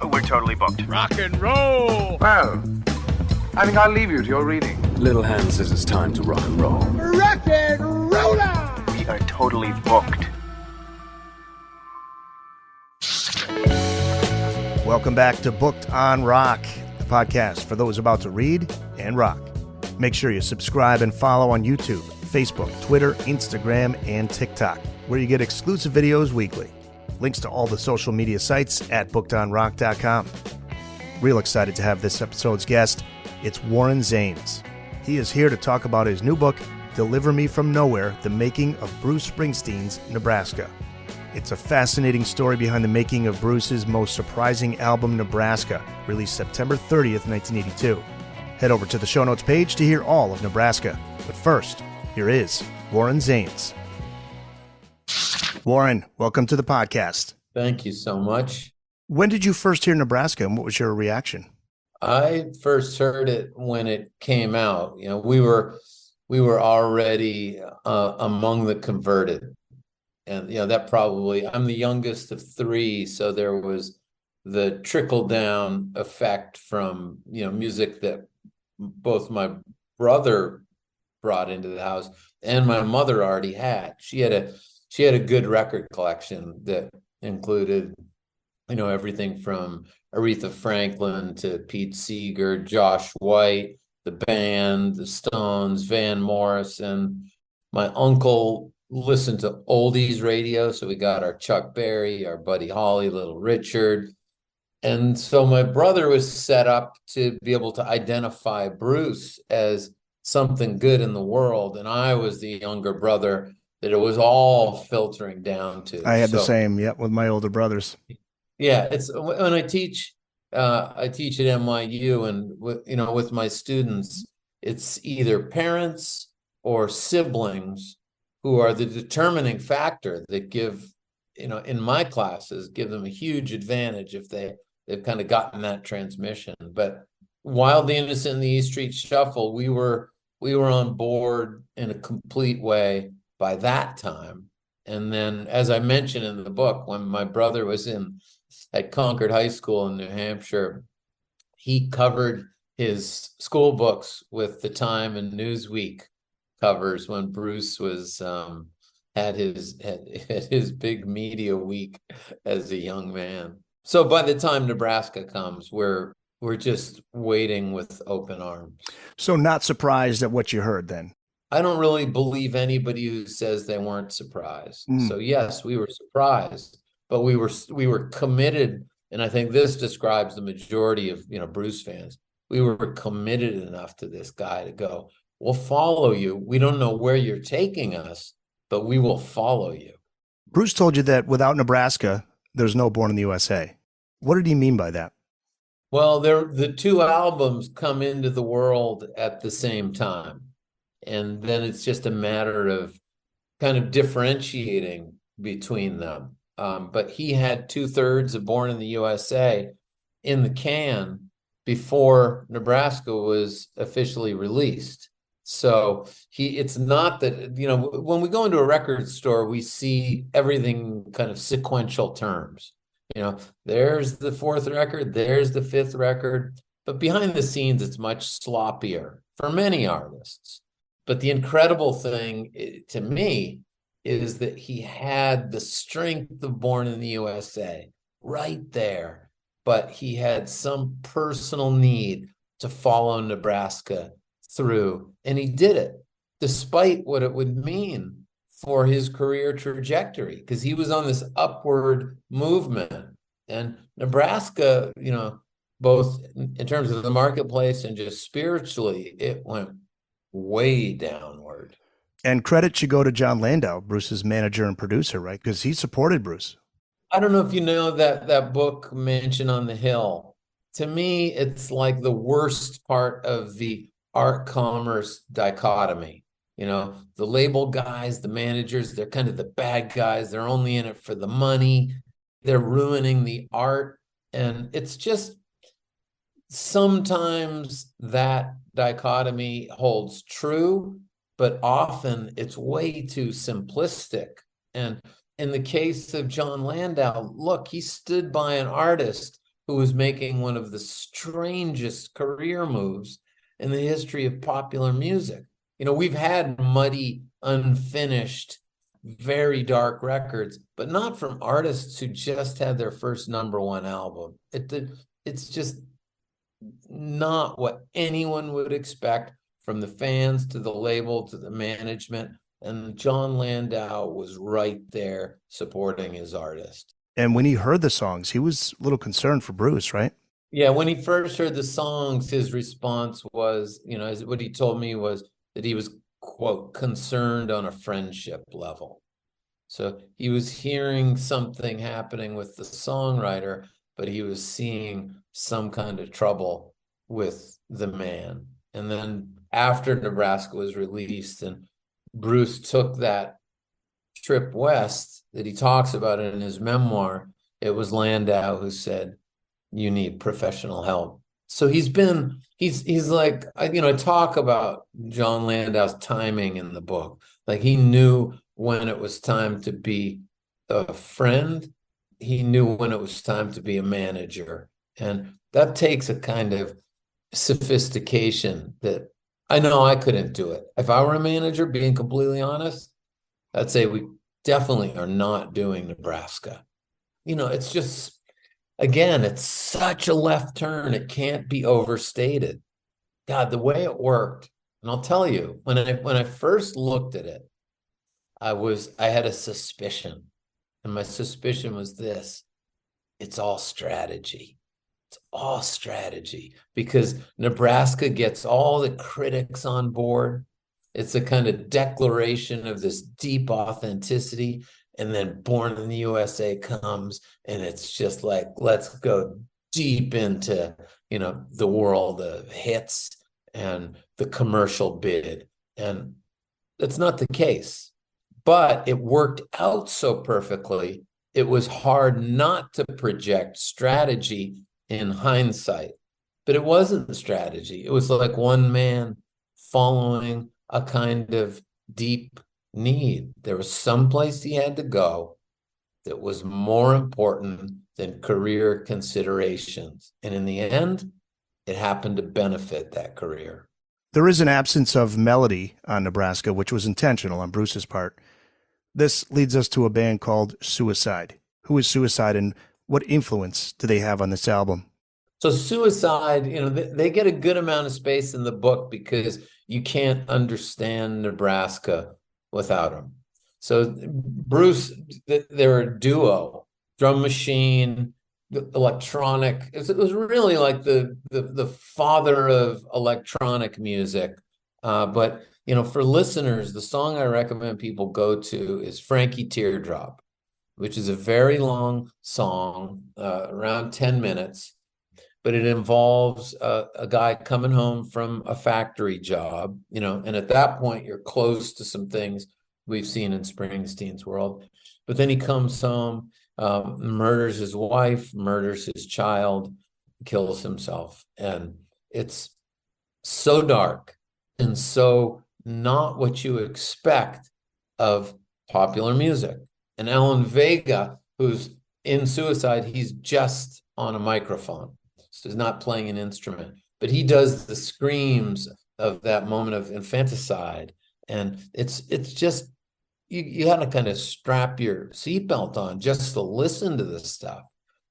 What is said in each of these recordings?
We're totally booked. Rock and roll! Well, I think I'll leave you to your reading. Little Hand says it's time to rock and roll. Rock and roller! We are totally booked. Welcome back to Booked on Rock, the podcast for those about to read and rock. Make sure you subscribe and follow on YouTube, Facebook, Twitter, Instagram, and TikTok, where you get exclusive videos weekly. Links to all the social media sites at bookedonrock.com. Real excited to have this episode's guest. It's Warren Zanes. He is here to talk about his new book, Deliver Me From Nowhere, The Making of Bruce Springsteen's Nebraska. It's a fascinating story behind the making of Bruce's most surprising album, Nebraska, released September 30th, 1982. Head over to the show notes page to hear all of Nebraska. But first, here is Warren Zanes. Warren, welcome to the podcast. Thank you so much. When did you first hear Nebraska, and what was your reaction? I first heard it when it came out. You know, we were already among the converted, and you know that probably I'm the youngest of three, so there was the trickle down effect from music that both my brother brought into the house and my mother already had. She had a good record collection that included, everything from Aretha Franklin to Pete Seeger, Josh White, the band, the Stones, Van Morrison. My uncle listened to oldies radio, so we got our Chuck Berry, our Buddy Holly, Little Richard. And so my brother was set up to be able to identify Bruce as something good in the world, and I was the younger brother that it was all filtering down to. I had the same, with my older brothers. Yeah, it's when I teach at NYU, and with my students, it's either parents or siblings who are the determining factor that give, in my classes, give them a huge advantage if they've kind of gotten that transmission. But Wild the Innocent and the E Street Shuffle, we were on board in a complete way by that time. And then, as I mentioned in the book, when my brother was at Concord High School in New Hampshire, he covered his school books with the Time and Newsweek covers when Bruce was had his big media week as a young man. So by the time Nebraska comes, we're just waiting with open arms. So not surprised at what you heard then? I don't really believe anybody who says they weren't surprised. So yes, we were surprised, but we were committed, and I think this describes the majority of Bruce fans. We were committed enough to this guy to go, we'll follow you. We don't know where you're taking us, but we will follow you. Bruce told you that without Nebraska, there's no Born in the USA. What did he mean by that? Well, the two albums come into the world at the same time. And then it's just a matter of kind of differentiating between them. But he had 2/3 of Born in the USA in the can before Nebraska was officially released. So it's not that, when we go into a record store, we see everything kind of sequential terms. There's the fourth record, there's the fifth record, but behind the scenes, it's much sloppier for many artists. But the incredible thing to me is that he had the strength of Born in the USA right there, but he had some personal need to follow Nebraska through, and he did it despite what it would mean for his career trajectory, because he was on this upward movement. And Nebraska, both in terms of the marketplace and just spiritually, it went way downward. And credit should go to John Landau, Bruce's manager and producer, right? Because he supported Bruce. I don't know if you know that book, Mansion on the Hill. To me, it's like the worst part of the art commerce dichotomy. The label guys, the managers, they're kind of the bad guys. They're only in it for the money. They're ruining the art. And it's just sometimes that dichotomy holds true, but often it's way too simplistic. And in the case of John Landau, look, he stood by an artist who was making one of the strangest career moves in the history of popular music. You know, we've had muddy, unfinished, very dark records, but not from artists who just had their first #1 album. It's just not what anyone would expect, from the fans to the label to the management. And Jon Landau was right there supporting his artist. And when he heard the songs, he was a little concerned for Bruce, right? Yeah, when he first heard the songs, his response was, you know, what he told me was that he was, quote, concerned on a friendship level. So he was hearing something happening with the songwriter, but he was seeing some kind of trouble with the man. And then after Nebraska was released and Bruce took that trip west that he talks about in his memoir, it was Landau who said, "You need professional help." So he's like, you know, I talk about Jon Landau's timing in the book. Like, he knew when it was time to be a friend. He knew when it was time to be a manager. And that takes a kind of sophistication that I know I couldn't do it. If I were a manager, being completely honest, I'd say we definitely are not doing Nebraska. You know, it's just, again, it's such a left turn. It can't be overstated. God, the way it worked, and I'll tell you, when I first looked at it, I had a suspicion. And my suspicion was this: it's all strategy. It's all strategy, because Nebraska gets all the critics on board. It's a kind of declaration of this deep authenticity. And then Born in the USA comes, and it's just like, let's go deep into, you know, the world of hits and the commercial bid. And that's not the case. But it worked out so perfectly, it was hard not to project strategy in hindsight. But it wasn't strategy. It was like one man following a kind of deep need. There was someplace he had to go that was more important than career considerations. And in the end, it happened to benefit that career. There is an absence of melody on Nebraska, which was intentional on Bruce's part. This leads us to a band called Suicide. Who is Suicide, and what influence do they have on this album? So Suicide, you know, they get a good amount of space in the book because you can't understand Nebraska without them. So Bruce, they're a duo, drum machine, electronic. It was really like the father of electronic music. But, you know, for listeners, the song I recommend people go to is Frankie Teardrop, which is a very long song, around 10 minutes. But it involves a guy coming home from a factory job, you know, and at that point, you're close to some things we've seen in Springsteen's world. But then he comes home, murders his wife, murders his child, kills himself. And it's so dark and so not what you expect of popular music. And Alan Vega, who's in Suicide, he's just on a microphone. So he's not playing an instrument, but he does the screams of that moment of infanticide. And it's just, you had to kind of strap your seatbelt on just to listen to this stuff.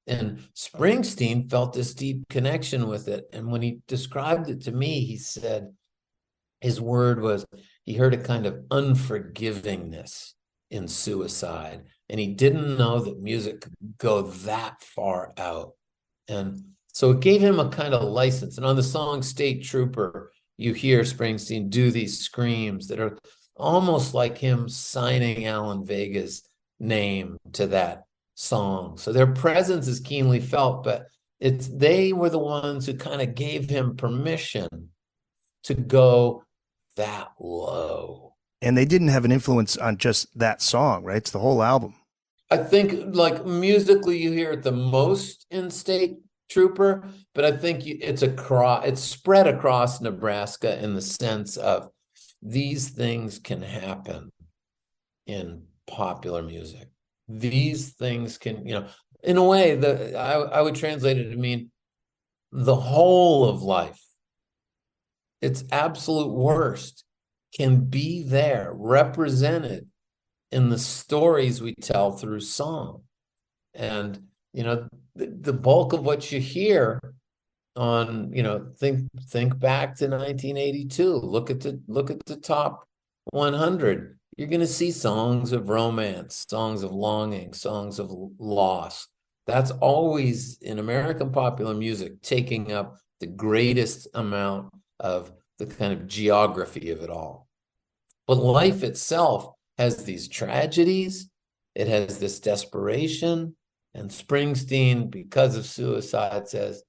And Springsteen felt this deep connection with it. And when he described it to me, he said, his word was, he heard a kind of unforgivingness in Suicide. And he didn't know that music could go that far out. And so it gave him a kind of license. And on the song State Trooper, you hear Springsteen do these screams that are almost like him signing Alan Vega's name to that song. So their presence is keenly felt, but they were the ones who kind of gave him permission to go that low. And they didn't have an influence on just that song, right? It's the whole album. I think, like, musically, you hear it the most in State Trooper, but I think it's spread across Nebraska in the sense of these things can happen in popular music. These things can, you know, in a way, I would translate it to mean the whole of life, its absolute worst, can be there, represented in the stories we tell through song. And, the bulk of what you hear on, think back to 1982, look at the top 100. You're going to see songs of romance, songs of longing, songs of loss. That's always in American popular music taking up the greatest amount of the kind of geography of it all. But life itself has these tragedies, it has this desperation, and Springsteen, because of suicide, says,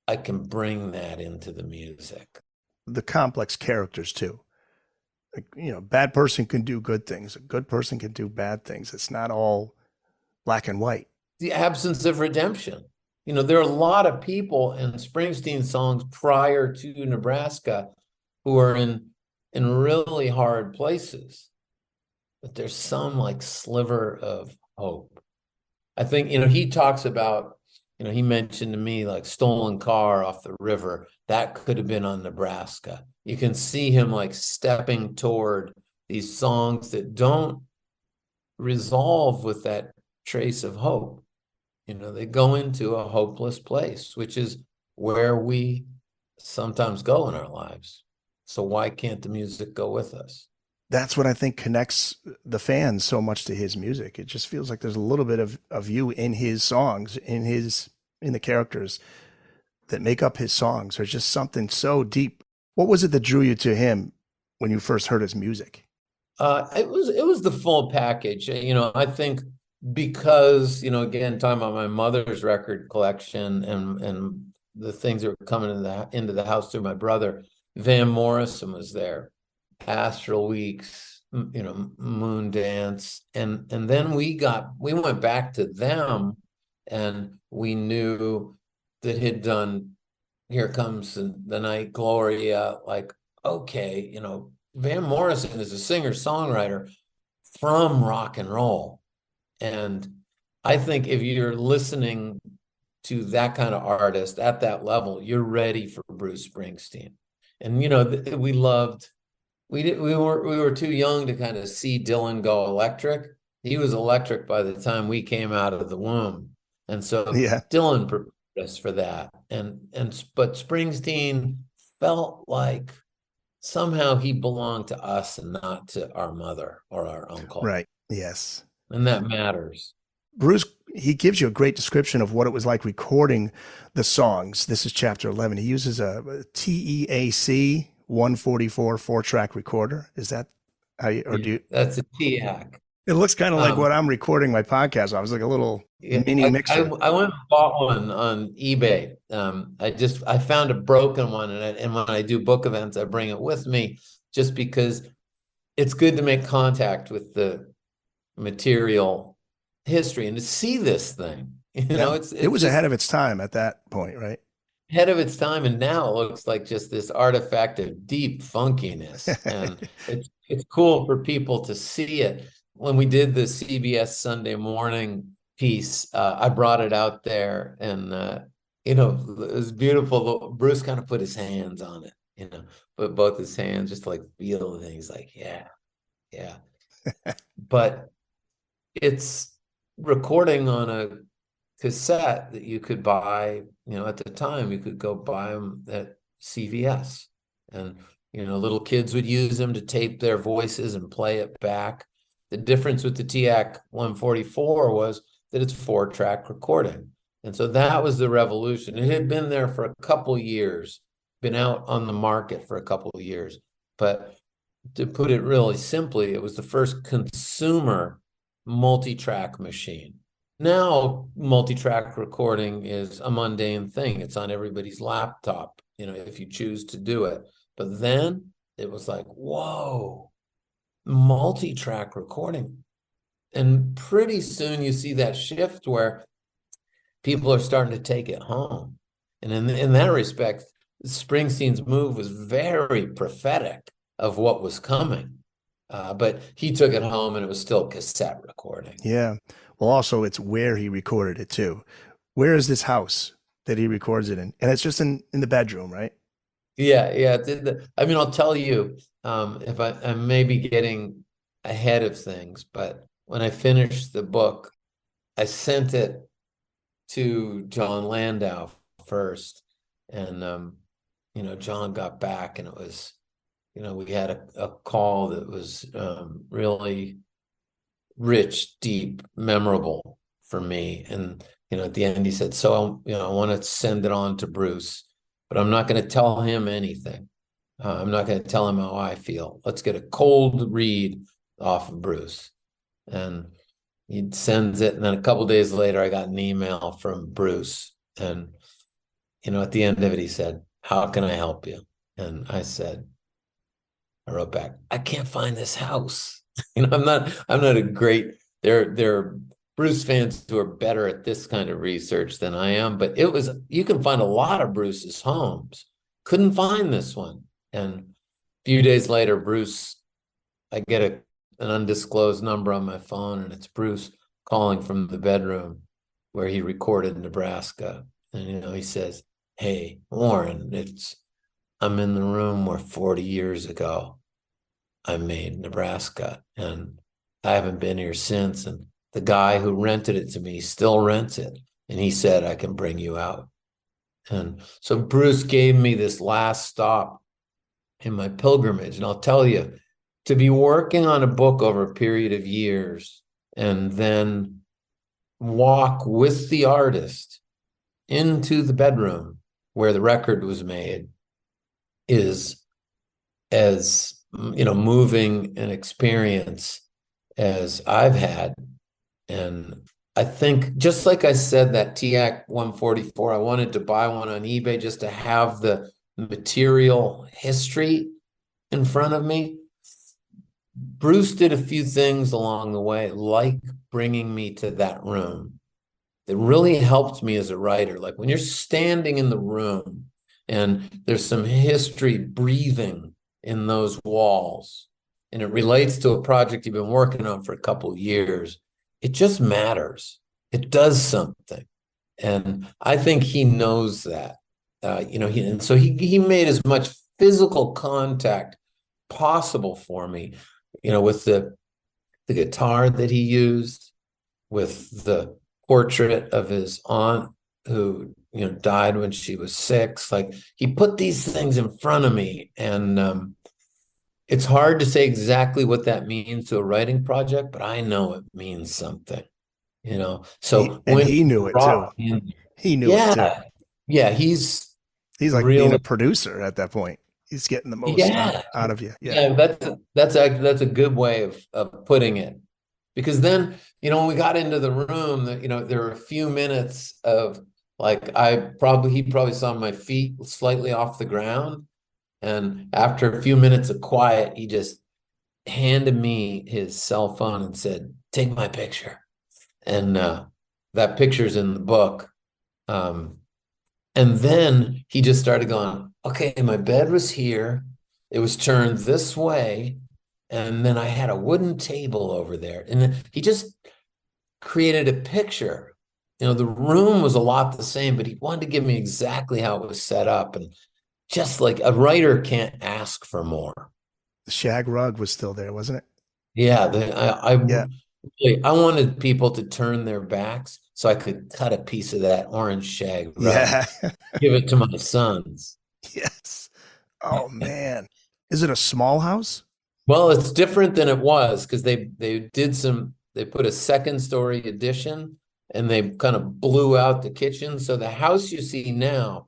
I can bring that into the music. The complex characters too. Like, bad person can do good things. A good person can do bad things. It's not all black and white. The absence of redemption. There are a lot of people in Springsteen songs prior to Nebraska who are in really hard places, but there's some like sliver of hope. I think, he talks about, he mentioned to me like Stolen Car off the river. That could have been on Nebraska. You can see him like stepping toward these songs that don't resolve with that trace of hope. They go into a hopeless place, which is where we sometimes go in our lives. So why can't the music go with us? That's what I think connects the fans so much to his music. It just feels like there's a little bit of you in his songs, in the characters that make up his songs. There's just something so deep. What was it that drew you to him when you first heard his music? It was the full package. I think because, again, talking about my mother's record collection and the things that were coming into the house through my brother, Van Morrison was there, Astral Weeks, Moon Dance, and then we went back to them, and we knew that he'd done Here Comes the Night, Gloria. Like, okay, Van Morrison is a singer-songwriter from rock and roll, and I think if you're listening to that kind of artist at that level, you're ready for Bruce Springsteen. And we were too young to kind of see Dylan go electric. He was electric by the time we came out of the womb. And so Dylan prepared us for that. But Springsteen felt like somehow he belonged to us and not to our mother or our uncle. Right. Yes. And that matters. Bruce, he gives you a great description of what it was like recording the songs. This is chapter 11. He uses a TEAC 144 4-track recorder. Is that how you, or do you? That's a TEAC. It looks kind of like what I'm recording my podcast. I was like a little mini mixer. I went and bought one on eBay. I found a broken one, and when I do book events, I bring it with me just because it's good to make contact with the material history and to see this thing. It was ahead of its time at that point, right? Ahead of its time, and now it looks like just this artifact of deep funkiness, and it's cool for people to see it. When we did the CBS Sunday Morning piece, I brought it out there, and it was beautiful. Bruce kind of put his hands on it, put both his hands just like feel the things, like yeah. But it's recording on a cassette that you could buy. At the time, you could go buy them at CVS, and little kids would use them to tape their voices and play it back. The difference with the TEAC 144 was that it's 4-track recording. And so that was the revolution. It had been there for a couple years, been out on the market for a couple of years. But to put it really simply, it was the first consumer multi-track machine. Now, multi-track recording is a mundane thing. It's on everybody's laptop, if you choose to do it. But then it was like, whoa, multi-track recording. And pretty soon you see that shift where people are starting to take it home. And in that respect, Springsteen's move was very prophetic of what was coming. But he took it home, and it was still cassette recording. Yeah. Well, also it's where he recorded it too. Where is this house that he records it in? And it's just in the bedroom, right? Yeah. I mean, I'll tell you, if I may be getting ahead of things, but when I finished the book, I sent it to John Landau first. And, John got back, and it was, we had a call that was really rich, deep, memorable for me. And, at the end he said, so, I want to send it on to Bruce, but I'm not going to tell him anything. I'm not going to tell him how I feel. Let's get a cold read off of Bruce. And he sends it. And then a couple of days later, I got an email from Bruce. And, at the end of it, he said, how can I help you? And I wrote back, I can't find this house. I'm not a great, there are Bruce fans who are better at this kind of research than I am, but you can find a lot of Bruce's homes. Couldn't find this one. And a few days later, Bruce, I get an undisclosed number on my phone, and it's Bruce calling from the bedroom where he recorded Nebraska. And, he says, hey, Warren, I'm in the room where 40 years ago I made Nebraska, and I haven't been here since. And the guy who rented it to me still rents it. And he said, I can bring you out. And so Bruce gave me this last stop in my pilgrimage. And I'll tell you, to be working on a book over a period of years and then walk with the artist into the bedroom where the record was made is as, moving an experience as I've had. And I think, just like I said, that TAC 144, I wanted to buy one on eBay just to have the material history in front of me. Bruce did a few things along the way, like bringing me to that room, that really helped me as a writer. Like when you're standing in the room and there's some history breathing in those walls, and it relates to a project you've been working on for a couple of years, it just matters. It does something. And I think he knows that, and so he made as much physical contact possible for me, with the guitar that he used, with the portrait of his aunt who, died when she was 6. Like, he put these things in front of me, and it's hard to say exactly what that means to a writing project, but I know it means something, So he knew it too. He knew it too. Yeah, he's like really being a producer at that point. He's getting the most out of you. Yeah, that's a good way of putting it. Because then, when we got into the room, there were a few minutes of, like, he probably saw my feet slightly off the ground. And after a few minutes of quiet, he just handed me his cell phone and said, take my picture. And that picture's in the book. And then he just started going, okay, my bed was here. It was turned this way. And then I had a wooden table over there. And then he just created a picture. The room was a lot the same, but he wanted to give me exactly how it was set up. And just like a writer can't ask for more. The shag rug was still there, wasn't it? Yeah. I wanted people to turn their backs so I could cut a piece of that orange shag rug. Yeah. Give it to my sons. Yes. Oh, man. Is it a small house? Well, it's different than it was, because they put a second story addition, and they kind of blew out the kitchen. So the house you see now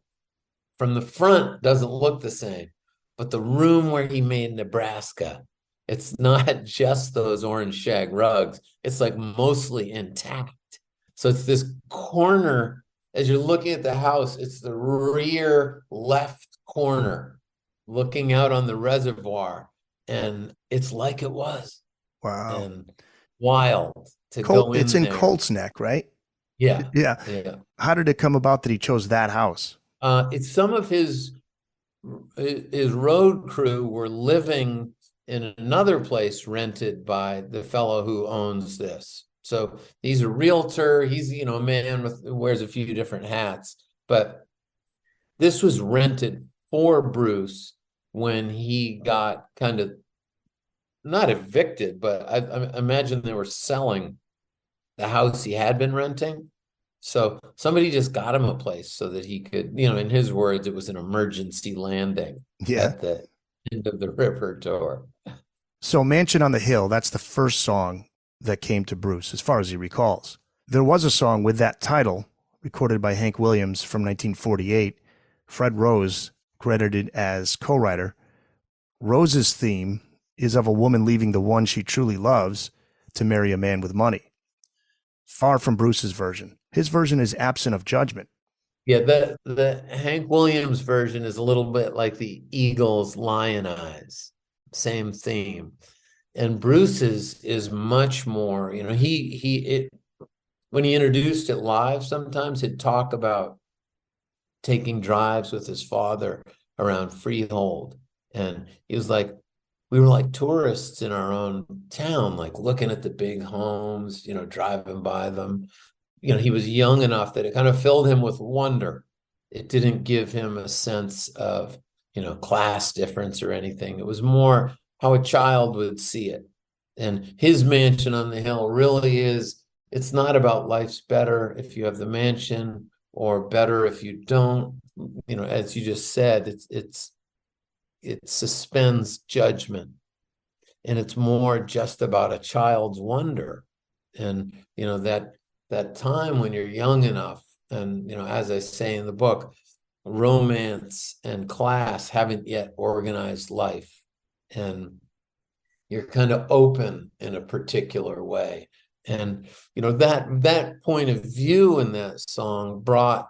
from the front doesn't look the same, but the room where he made Nebraska, it's not just those orange shag rugs. It's like mostly intact. So it's this corner, as you're looking at the house, it's the rear left corner looking out on the reservoir. And it's like it was. Wow. And wild to go in. It's in there. Colts Neck, right? Yeah. Yeah. How did it come about that he chose that house? It's some of his road crew were living in another place rented by the fellow who owns this. So he's a realtor. He's, a man who wears a few different hats. But this was rented for Bruce when he got kind of not evicted, but I imagine they were selling the house he had been renting. So somebody just got him a place so that he could, in his words, it was an emergency landing at the end of the river tour. So Mansion on the Hill, that's the first song that came to Bruce, as far as he recalls. There was a song with that title, recorded by Hank Williams from 1948. Fred Rose, credited as co-writer. Rose's theme is of a woman leaving the one she truly loves to marry a man with money. Far from Bruce's version. His version is absent of judgment. Yeah, the Hank Williams version is a little bit like the Eagles' Lion Eyes, same theme. And Bruce's is much more, when he introduced it live, sometimes he'd talk about taking drives with his father around Freehold. And he was like, we were like tourists in our own town, like looking at the big homes, driving by them. He was young enough that it kind of filled him with wonder. It didn't give him a sense of, class difference or anything. It was more how a child would see it. And his Mansion on the Hill really is, it's not about life's better if you have the mansion or better if you don't. As you just said, it suspends judgment, and it's more just about a child's wonder. And that time when you're young enough, and as I say in the book, romance and class haven't yet organized life, and you're kind of open in a particular way. And that point of view in that song brought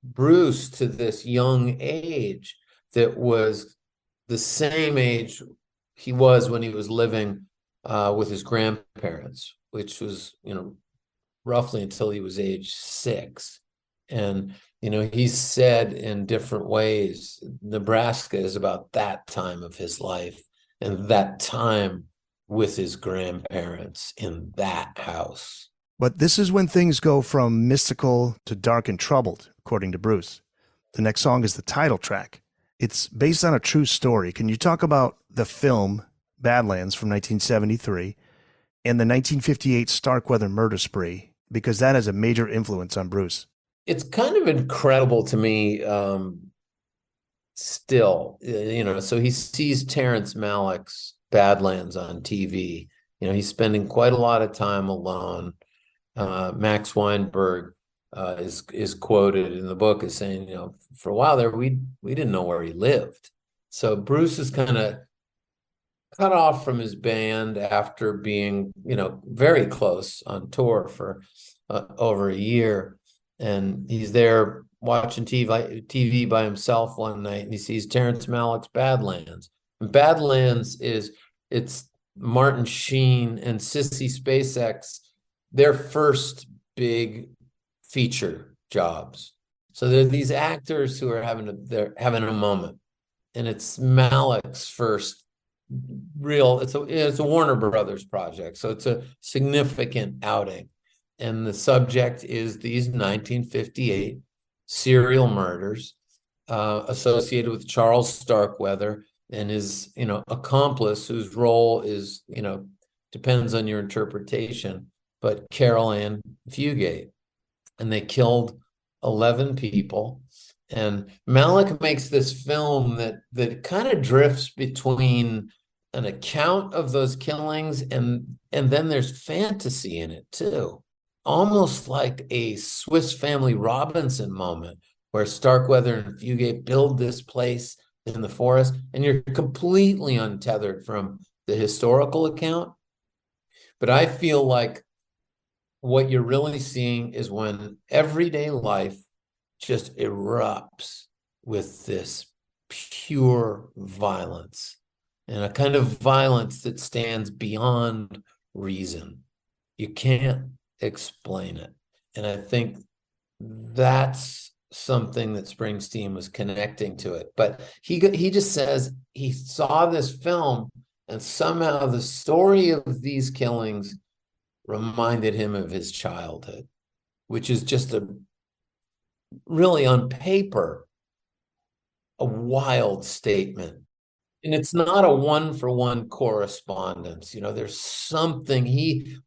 Bruce to this young age that was the same age he was when he was living with his grandparents, which was, roughly until he was age 6. And, he said in different ways, Nebraska is about that time of his life and that time with his grandparents in that house. But this is when things go from mystical to dark and troubled, according to Bruce. The next song is the title track. It's based on a true story. Can you talk about the film Badlands from 1973 and the 1958 Starkweather murder spree? Because that has a major influence on Bruce. It's kind of incredible to me still, so he sees Terrence Malick's Badlands on TV. He's spending quite a lot of time alone. Max Weinberg is quoted in the book as saying, for a while there, we didn't know where he lived. So Bruce is kind of cut off from his band after being, very close on tour for over a year. And he's there watching TV by himself one night, and he sees Terrence Malick's Badlands. And Badlands it's Martin Sheen and Sissy SpaceX, their first big feature jobs. So they're these actors who are having a moment, and it's Malick's first real. It's a Warner Brothers project, so it's a significant outing. And the subject is these 1958 serial murders associated with Charles Starkweather and his, accomplice, whose role is, depends on your interpretation, but Carol Ann Fugate. And they killed 11 people. And Malick makes this film that kind of drifts between an account of those killings and then there's fantasy in it too. Almost like a Swiss Family Robinson moment where Starkweather and Fugate build this place in the forest, and you're completely untethered from the historical account. But I feel like what you're really seeing is when everyday life just erupts with this pure violence, and a kind of violence that stands beyond reason. You can't explain it. And I think that's something that Springsteen was connecting to it. But he just says he saw this film, and somehow the story of these killings reminded him of his childhood, which is just really on paper, a wild statement. And it's not a one-for-one correspondence. There's something he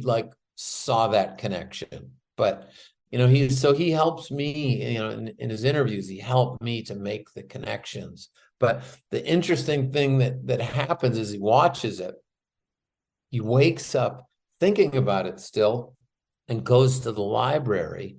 like saw that connection. But he helps me, in his interviews, he helped me to make the connections. But the interesting thing that happens is he watches it, he wakes up thinking about it still, and goes to the library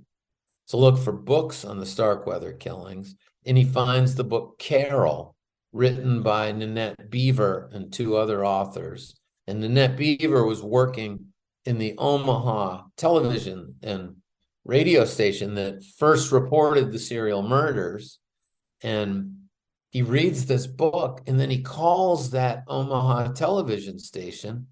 to look for books on the Starkweather killings, and he finds the book Carol, written by Nanette Beaver and two other authors. And Nanette Beaver was working in the Omaha television and radio station that first reported the serial murders. And he reads this book, and then he calls that Omaha television station,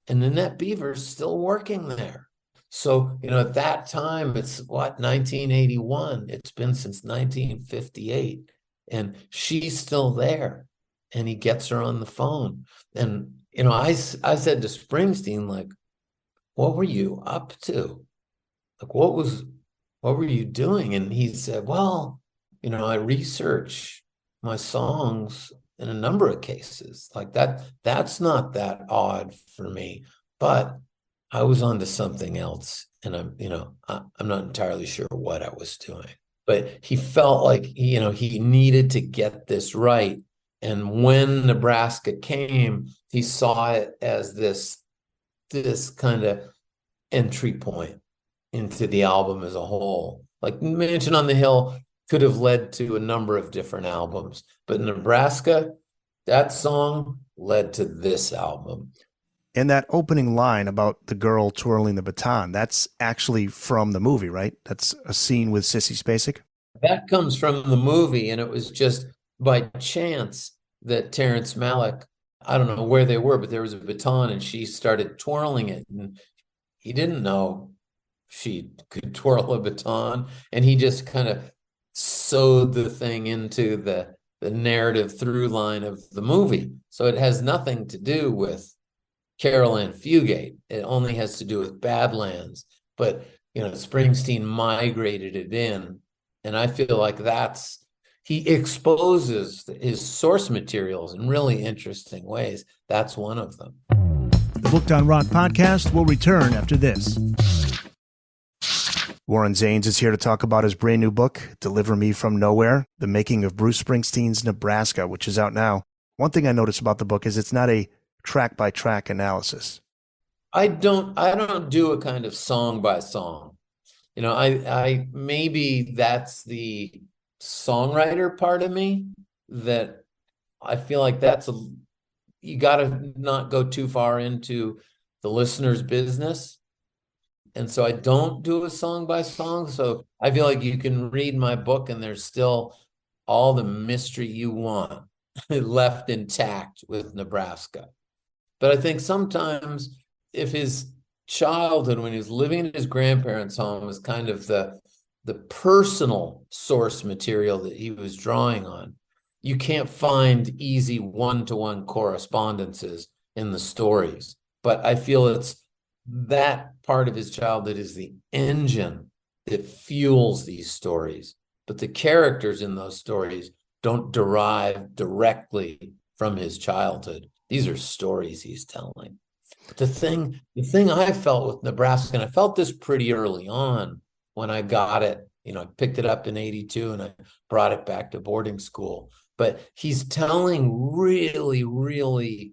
and Nanette Beaver's still working there. So, at that time, it's 1981. It's been since 1958. And she's still there. And he gets her on the phone. And, I said to Springsteen, like, what were you up to? Like, what were you doing? And he said, well, I research my songs in a number of cases. Like that's not that odd for me. But I was onto something else. And I'm not entirely sure what I was doing. But he felt like, he needed to get this right. And when Nebraska came, he saw it as this kind of entry point into the album as a whole. Like Mansion on the Hill could have led to a number of different albums, but Nebraska, that song led to this album. And that opening line about the girl twirling the baton, that's actually from the movie, right? That's a scene with Sissy Spacek? That comes from the movie, and it was just by chance that Terrence Malick, I don't know where they were, but there was a baton, and she started twirling it, and he didn't know she could twirl a baton, and he just kind of sewed the thing into the narrative through line of the movie. So it has nothing to do with Carol Ann Fugate. It only has to do with Badlands. But, Springsteen migrated it in. And I feel like he exposes his source materials in really interesting ways. That's one of them. The Booked on Rock podcast will return after this. Warren Zanes is here to talk about his brand new book, Deliver Me From Nowhere, The Making of Bruce Springsteen's Nebraska, which is out now. One thing I noticed about the book is it's not a track-by-track analysis. I don't do a kind of song by song. I maybe that's the songwriter part of me that I feel like you got to not go too far into the listener's business. And so I don't do a song by song. So I feel like you can read my book and there's still all the mystery you want left intact with Nebraska. But I think sometimes if his childhood, when he was living in his grandparents' home, was kind of the personal source material that he was drawing on, you can't find easy one-to-one correspondences in the stories. But I feel it's that part of his childhood is the engine that fuels these stories. But the characters in those stories don't derive directly from his childhood. These are stories he's telling. The thing I felt with Nebraska, and I felt this pretty early on when I got it, I picked it up in 82 and I brought it back to boarding school. But he's telling really, really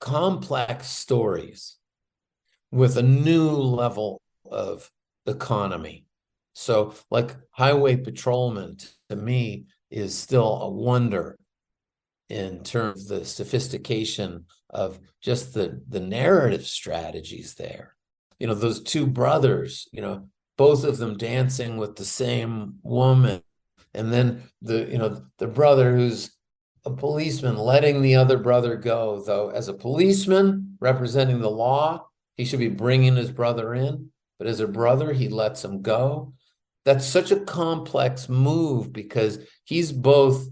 complex stories with a new level of economy. So like Highway Patrolman to me is still a wonder in terms of the sophistication of just the narrative strategies there. Those two brothers, both of them dancing with the same woman. And then the brother who's a policeman letting the other brother go, though as a policeman representing the law, he should be bringing his brother in, but as a brother, he lets him go. That's such a complex move because he loves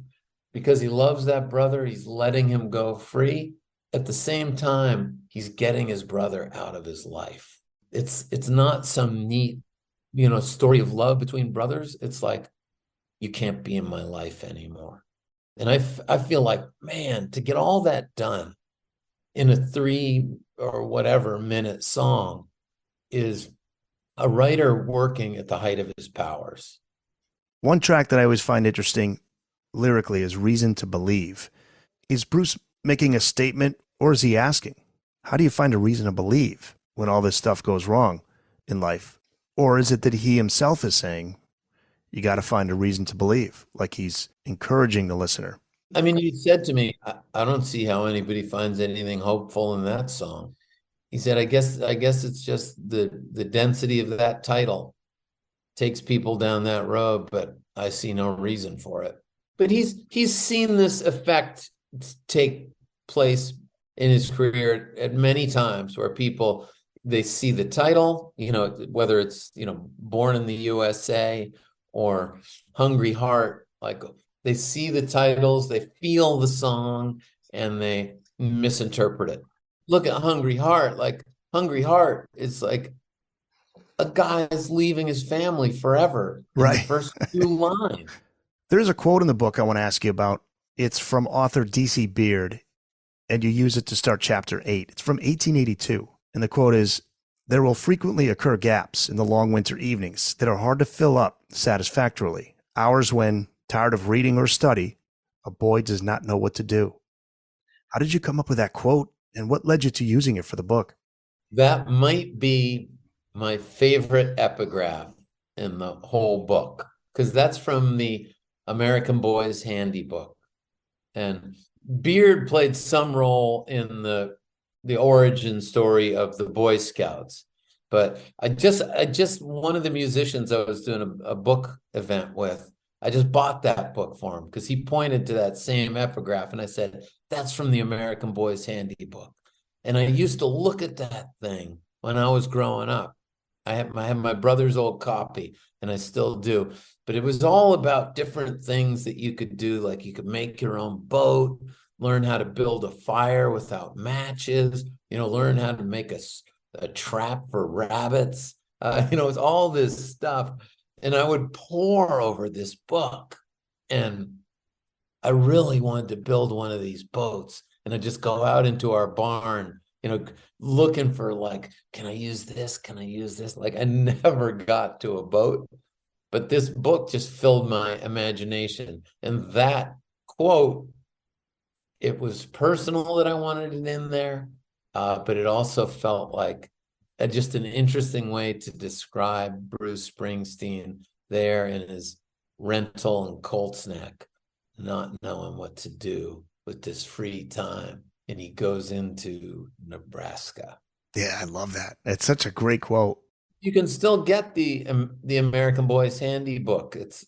that brother, he's letting him go free, at the same time, he's getting his brother out of his life. It's not some neat, story of love between brothers. It's like, you can't be in my life anymore. And I feel like, man, to get all that done in a 3 or whatever minute song is a writer working at the height of his powers. One track that I always find interesting lyrically is Reason to Believe. Is Bruce making a statement, or is he asking? How do you find a reason to believe when all this stuff goes wrong in life? Or is it that he himself is saying, you got to find a reason to believe, like he's encouraging the listener? I mean, you said to me, I don't see how anybody finds anything hopeful in that song. He said, I guess it's just the density of that title takes people down that road, but I see no reason for it. But he's seen this effect take place in his career at many times, where people, they see the title, whether it's, Born in the USA or Hungry Heart, like they see the titles, they feel the song, and they misinterpret it. Look at Hungry Heart. Like, Hungry Heart is like a guy's leaving his family forever. Right. The first 2 lines. There's a quote in the book I want to ask you about. It's from author D.C. Beard, and you use it to start chapter 8. It's from 1882. And the quote is, there will frequently occur gaps in the long winter evenings that are hard to fill up satisfactorily. Hours when, tired of reading or study, a boy does not know what to do. How did you come up with that quote, and what led you to using it for the book? That might be my favorite epigraph in the whole book, because that's from the American Boy's Handy book. And Beard played some role in the origin story of the Boy Scouts. But I just one of the musicians I was doing a book event with, I just bought that book for him because he pointed to that same epigraph, and I said, that's from the American Boy's Handy book. And I used to look at that thing when I was growing up. I had my brother's old copy, and I still do. But it was all about different things that you could do, like you could make your own boat, learn how to build a fire without matches, learn how to make a trap for rabbits. It's all this stuff. And I would pore over this book, and I really wanted to build one of these boats. And I'd just go out into our barn, looking for, like, can I use this? Can I use this? Like, I never got to a boat, but this book just filled my imagination. And that quote, it was personal that I wanted it in there, but it also felt like just an interesting way to describe Bruce Springsteen there in his rental and Colts Neck, not knowing what to do with this free time. And he goes into Nebraska. Yeah, I love that. It's such a great quote. You can still get the American Boy's Handy book. It's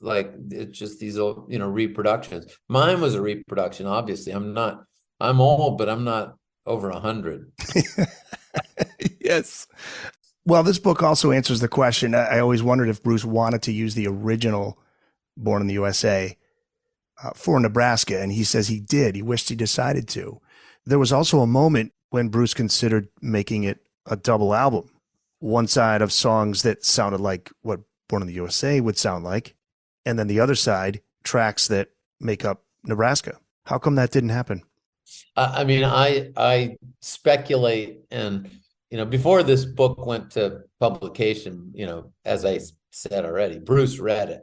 just these old, reproductions. Mine was a reproduction, obviously. I'm old, but I'm not over 100. Yes. Well, this book also answers the question. I always wondered if Bruce wanted to use the original Born in the USA for Nebraska, and he says he did. He wished he decided to. There was also a moment when Bruce considered making it a double album. One side of songs that sounded like what Born in the USA would sound like, and then the other side, tracks that make up Nebraska. How come that didn't happen? I mean, I speculate, and before this book went to publication, as I said already, Bruce read it,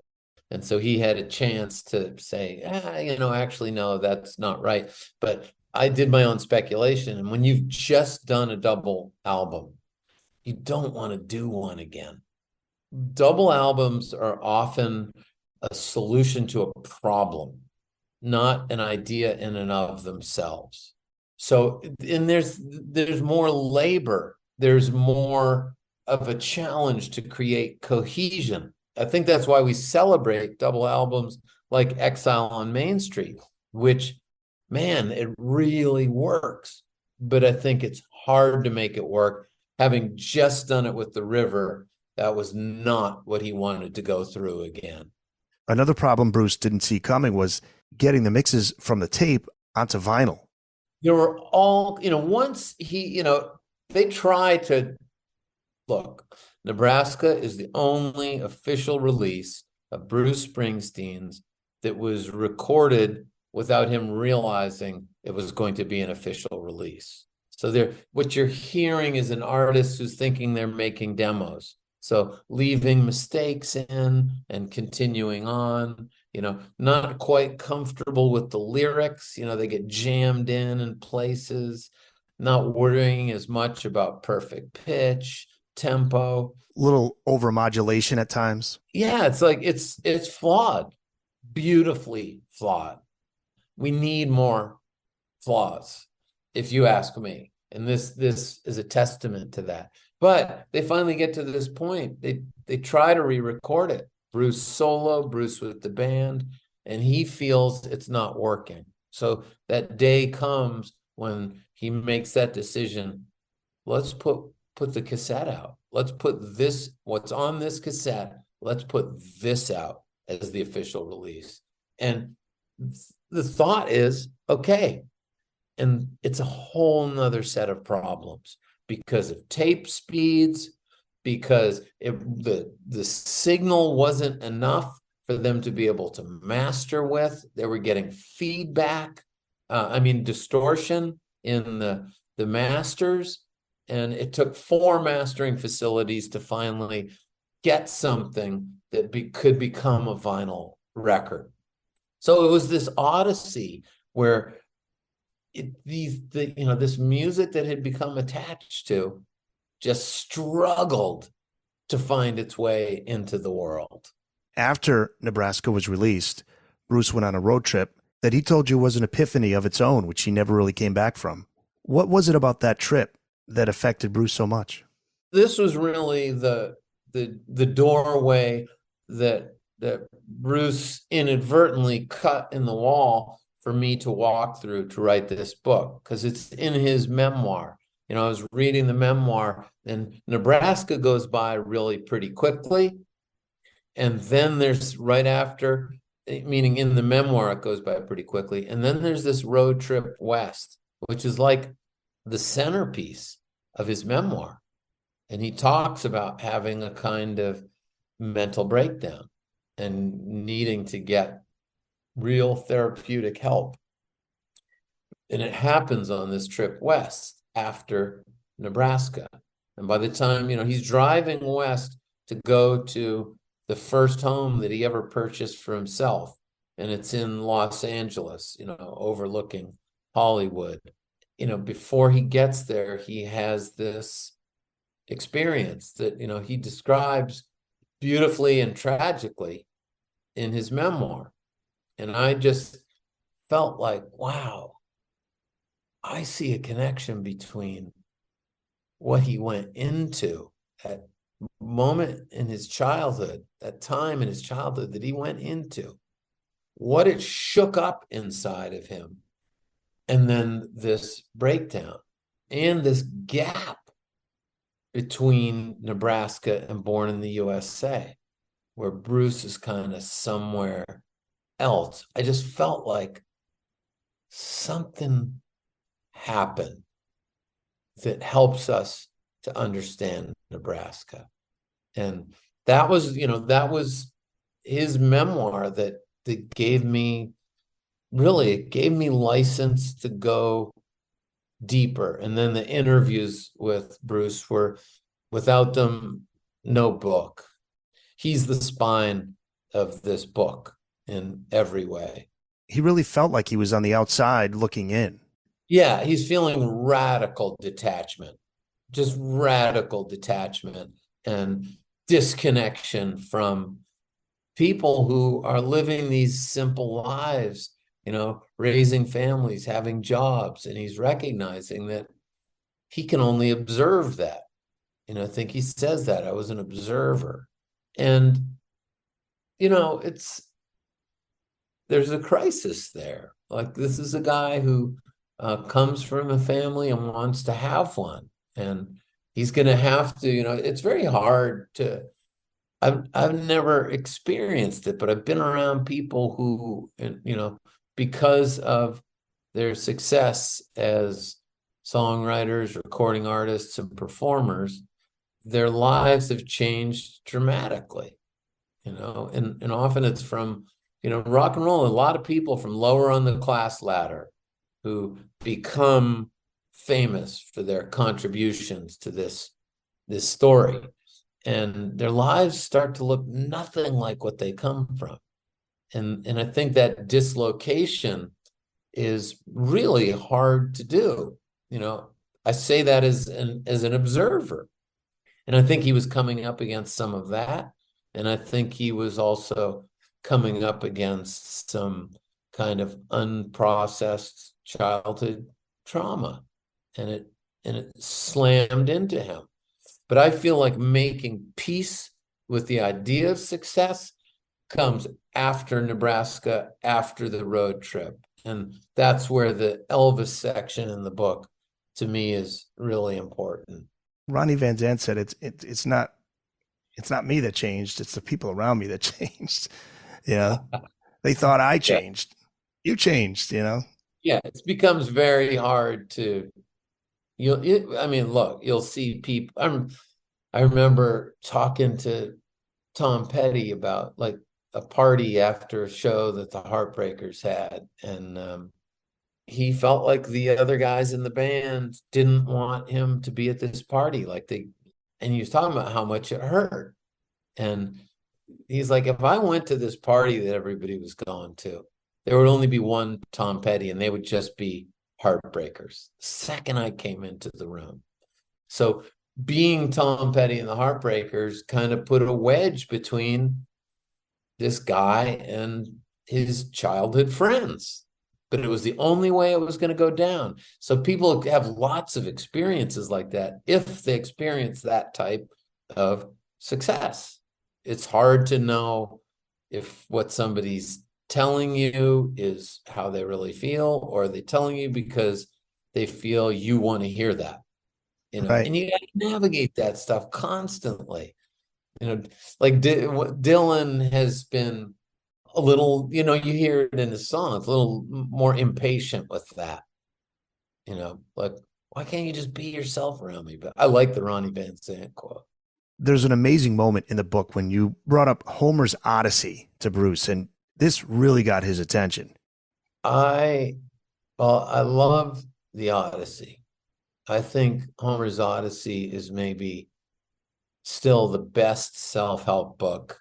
and so he had a chance to say, actually, no, that's not right. But I did my own speculation, and when you've just done a double album, you don't want to do one again. Double albums are often a solution to a problem, not an idea in and of themselves. So, and there's more labor. There's more of a challenge to create cohesion. I think that's why we celebrate double albums like Exile on Main Street, which, man, it really works. But I think it's hard to make it work. Having just done it with The River, that was not what he wanted to go through again. Another problem Bruce didn't see coming was getting the mixes from the tape onto vinyl. there were all, once he, they try to look, Nebraska is the only official release of Bruce Springsteen's that was recorded without him realizing it was going to be an official release. So what you're hearing is an artist who's thinking they're making demos. So leaving mistakes in and continuing on, not quite comfortable with the lyrics, they get jammed in places, not worrying as much about perfect pitch, tempo. Little overmodulation at times. Yeah, it's like it's flawed, beautifully flawed. We need more flaws, if you ask me. And this is a testament to that. But they finally get to this point. They try to re-record it. Bruce solo, Bruce with the band, and he feels it's not working. So that day comes when he makes that decision. Let's put the cassette out. Let's put this, what's on this cassette, let's put this out as the official release. And the thought is, okay, and it's a whole nother set of problems because of tape speeds, because the signal wasn't enough for them to be able to master with. They were getting feedback, distortion in the masters. And it took 4 mastering facilities to finally get something that could become a vinyl record. So it was this odyssey where this music that had become attached to just struggled to find its way into the world. After Nebraska was released, Bruce went on a road trip that he told you was an epiphany of its own, which he never really came back from. What was it about that trip that affected Bruce so much? This was really the doorway that Bruce inadvertently cut in the wall for me to walk through to write this book, because it's in his memoir. I was reading the memoir, and Nebraska goes by really pretty quickly. And then there's right after, meaning in the memoir, it goes by pretty quickly. And then there's this road trip west, which is like the centerpiece of his memoir. And he talks about having a kind of mental breakdown and needing to get real therapeutic help. And it happens on this trip west after Nebraska. And by the time, he's driving west to go to the first home that he ever purchased for himself. And it's in Los Angeles, overlooking Hollywood. Before he gets there, he has this experience that, he describes beautifully and tragically in his memoir. And I just felt like, wow, I see a connection between what he went into, that moment in his childhood, that time in his childhood that he went into, what it shook up inside of him. And then this breakdown and this gap between Nebraska and Born in the USA, where Bruce is kind of somewhere else. I just felt like something happened that helps us to understand Nebraska. And that was his memoir that gave me license to go deeper. And then the interviews with Bruce were, without them, no book. He's the spine of this book in every way. He really felt like he was on the outside looking in. Yeah, he's feeling radical detachment, just radical detachment and disconnection from people who are living these simple lives, raising families, having jobs. And he's recognizing that he can only observe that. I think he says that, I was an observer. And, there's a crisis there. Like, this is a guy who comes from a family and wants to have one. And he's going to have to, it's very hard to, I've never experienced it, but I've been around people who, because of their success as songwriters, recording artists, and performers, their lives have changed dramatically, and often it's from, rock and roll, a lot of people from lower on the class ladder who become famous for their contributions to this story, and their lives start to look nothing like what they come from. And I think that dislocation is really hard to do. I say that as an observer. And I think he was coming up against some of that. And I think he was also coming up against some kind of unprocessed childhood trauma. And it slammed into him. But I feel like making peace with the idea of success comes after Nebraska, after the road trip. And that's where the Elvis section in the book, to me, is really important. Ronnie Van Zandt said it's not me that changed, it's the people around me that changed. They thought I changed. You changed, Yeah, it becomes very hard to you'll see people. I remember talking to Tom Petty about like a party after a show that the Heartbreakers had, and he felt like the other guys in the band didn't want him to be at this party, and he was talking about how much it hurt. And he's like, if I went to this party that everybody was going to, there would only be one Tom Petty, and they would just be Heartbreakers the second I came into the room. So being Tom Petty and the Heartbreakers kind of put a wedge between this guy and his childhood friends. But it was the only way it was going to go down. So people have lots of experiences like that if they experience that type of success. It's hard to know if what somebody's telling you is how they really feel, or are they telling you because they feel you want to hear that. Right. And you got to navigate that stuff constantly. Like Dylan has been a little, you hear it in his songs, a little more impatient with that. Like, why can't you just be yourself around me? But I like the Ronnie Van Zandt quote. There's an amazing moment in the book when you brought up Homer's Odyssey to Bruce, and this really got his attention. I love the Odyssey. I think Homer's Odyssey is maybe still the best self-help book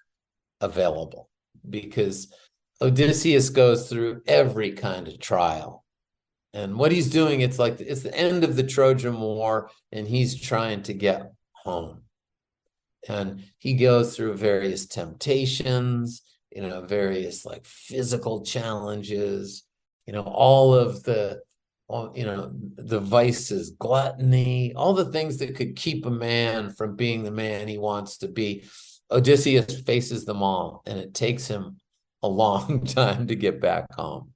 available, because Odysseus goes through every kind of trial. And what he's doing, it's the end of the Trojan War, and he's trying to get home. And he goes through various temptations, various like physical challenges, all of the vices, gluttony, all the things that could keep a man from being the man he wants to be. Odysseus faces them all, and it takes him a long time to get back home.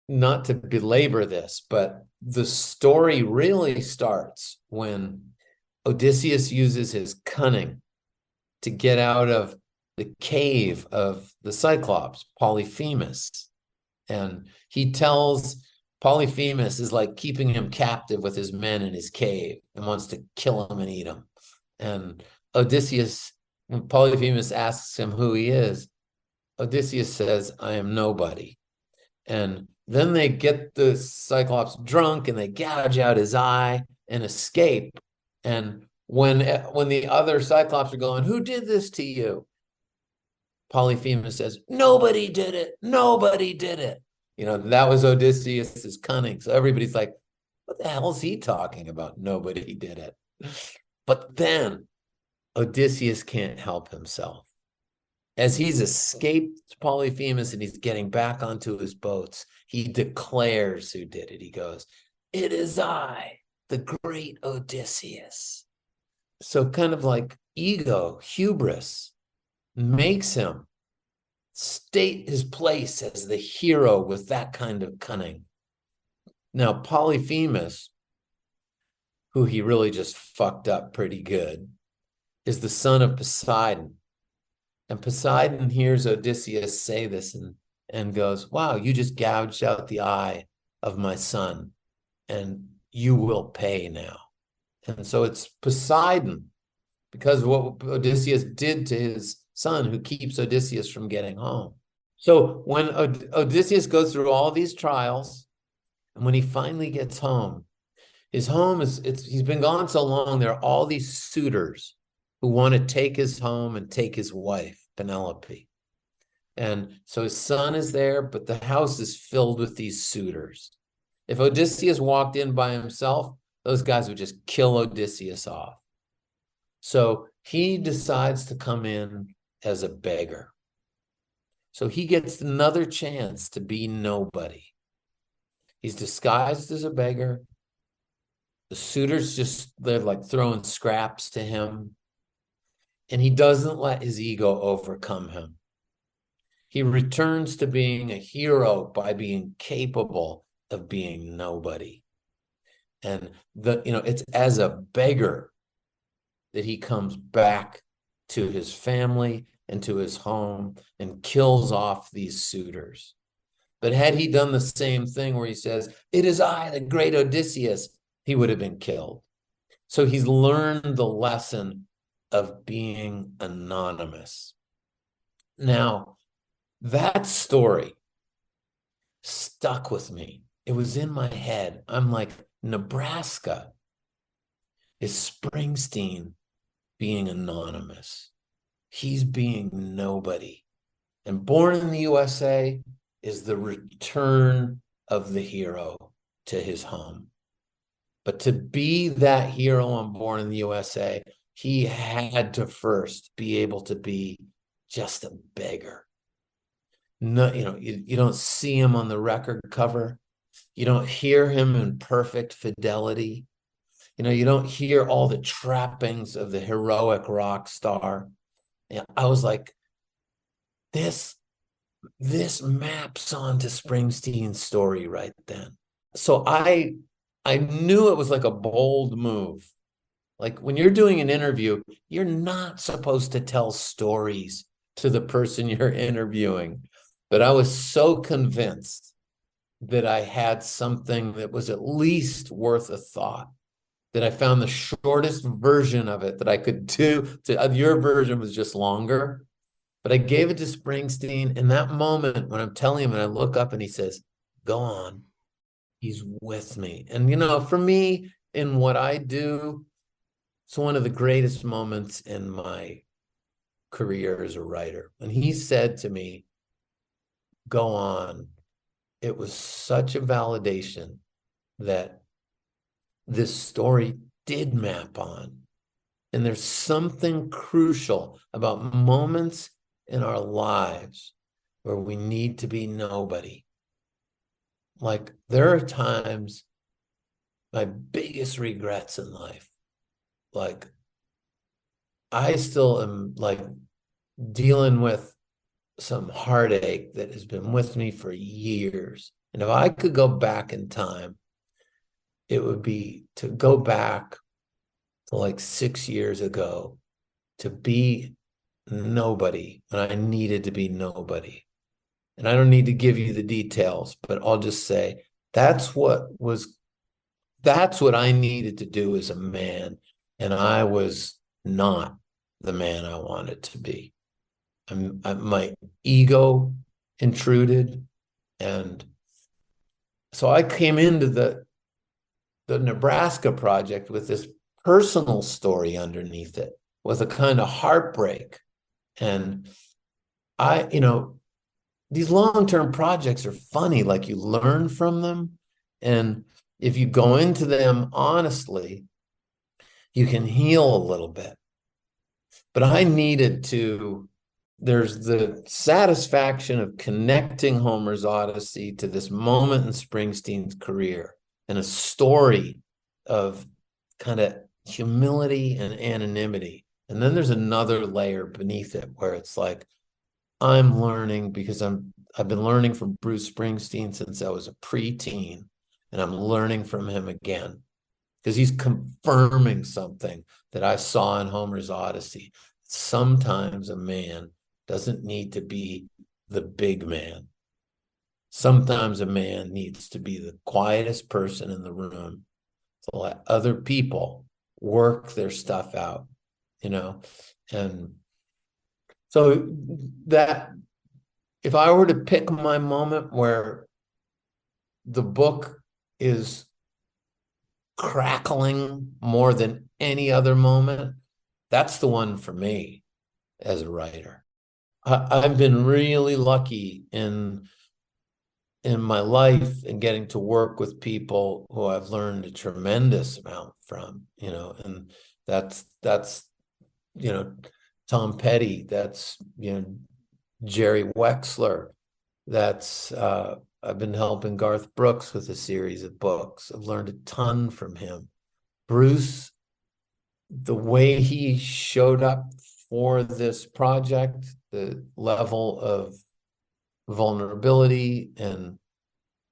Not to belabor this, but the story really starts when Odysseus uses his cunning to get out of the cave of the Cyclops, Polyphemus. And he tells Polyphemus is like keeping him captive with his men in his cave and wants to kill him and eat him. And Odysseus, when Polyphemus asks him who he is, Odysseus says, I am nobody. And then they get the Cyclops drunk and they gouge out his eye and escape. And when the other Cyclops are going, who did this to you? Polyphemus says, nobody did it. Nobody did it. That was Odysseus's cunning. So everybody's like, what the hell is he talking about? Nobody did it. But then Odysseus can't help himself. As he's escaped Polyphemus and he's getting back onto his boats, he declares who did it. He goes, it is I, the great Odysseus. So kind of like ego, hubris, makes him state his place as the hero with that kind of cunning. Now, Polyphemus, who he really just fucked up pretty good, is the son of Poseidon. And Poseidon hears Odysseus say this and goes, wow, you just gouged out the eye of my son, and you will pay now. And so it's Poseidon, because of what Odysseus did to his son, who keeps Odysseus from getting home. So when Odysseus goes through all these trials, and when he finally gets home, his home he's been gone so long, there are all these suitors who want to take his home and take his wife, Penelope. And so his son is there, but the house is filled with these suitors. If Odysseus walked in by himself, those guys would just kill Odysseus off. So he decides to come in as a beggar. So he gets another chance to be nobody. He's disguised as a beggar. The suitors they're like throwing scraps to him. And he doesn't let his ego overcome him. He returns to being a hero by being capable of being nobody. And it's as a beggar that he comes back to his family and to his home and kills off these suitors. But had he done the same thing where he says, "It is I, the great Odysseus," he would have been killed. So he's learned the lesson of being anonymous. Now, that story stuck with me. It was in my head. I'm like, Nebraska is Springsteen being anonymous. He's being nobody. And Born in the USA is the return of the hero to his home. But to be that hero on Born in the USA, he had to first be able to be just a beggar. No, you don't see him on the record cover. You don't hear him in perfect fidelity. You don't hear all the trappings of the heroic rock star. I was like, this maps onto Springsteen's story right then. So I knew it was like a bold move. Like when you're doing an interview, you're not supposed to tell stories to the person you're interviewing. But I was so convinced that I had something that was at least worth a thought, that I found the shortest version of it that I could do. Your version was just longer, but I gave it to Springsteen. In that moment, when I'm telling him and I look up and he says, "Go on," he's with me. And, for me, in what I do, it's one of the greatest moments in my career as a writer. When he said to me, "Go on," it was such a validation that this story did map on. And there's something crucial about moments in our lives where we need to be nobody. Like there are times, my biggest regrets in life, like I still am like dealing with some heartache that has been with me for years. And if I could go back in time, it would be to go back to like 6 years ago, to be nobody when I needed to be nobody. And I don't need to give you the details, but I'll just say that's what I needed to do as a man. And I was not the man I wanted to be. My ego intruded. And so I came into the Nebraska project with this personal story underneath it, with a kind of heartbreak. And these long-term projects are funny, like you learn from them. And if you go into them honestly, you can heal a little bit. But I needed to, there's the satisfaction of connecting Homer's Odyssey to this moment in Springsteen's career and a story of kind of humility and anonymity. And then there's another layer beneath it where it's like, I'm learning because I've been learning from Bruce Springsteen since I was a preteen, and I'm learning from him again because he's confirming something that I saw in Homer's Odyssey. Sometimes a man doesn't need to be the big man. sometimes a man needs to be the quietest person in the room to let other people work their stuff out, and so that if I were to pick my moment where the book is crackling more than any other moment, that's the one for me as a writer. I've been really lucky in my life and getting to work with people who I've learned a tremendous amount from, and that's Tom Petty, that's Jerry Wexler, that's I've been helping Garth Brooks with a series of books. I've learned a ton from him. Bruce, the way he showed up for this project, the level of vulnerability and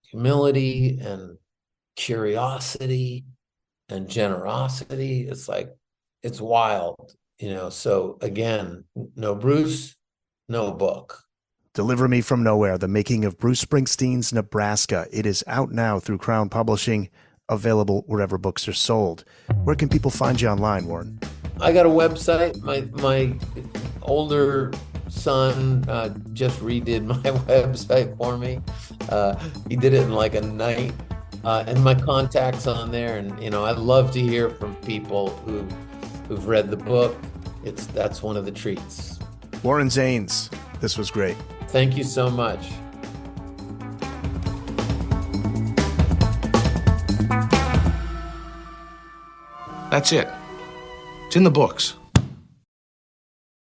humility and curiosity and generosity, it's wild, so again, no Bruce, no book. Deliver Me From Nowhere, the making of Bruce Springsteen's Nebraska. It is out now through Crown Publishing, available wherever books are sold. Where can people find you online, Warren? I got a website. My older son just redid my website for me. He did it in like a night, and my contact's on there. And I love to hear from people who've read the book. That's one of the treats. Warren Zanes, this was great. Thank you so much. That's it. It's in the books.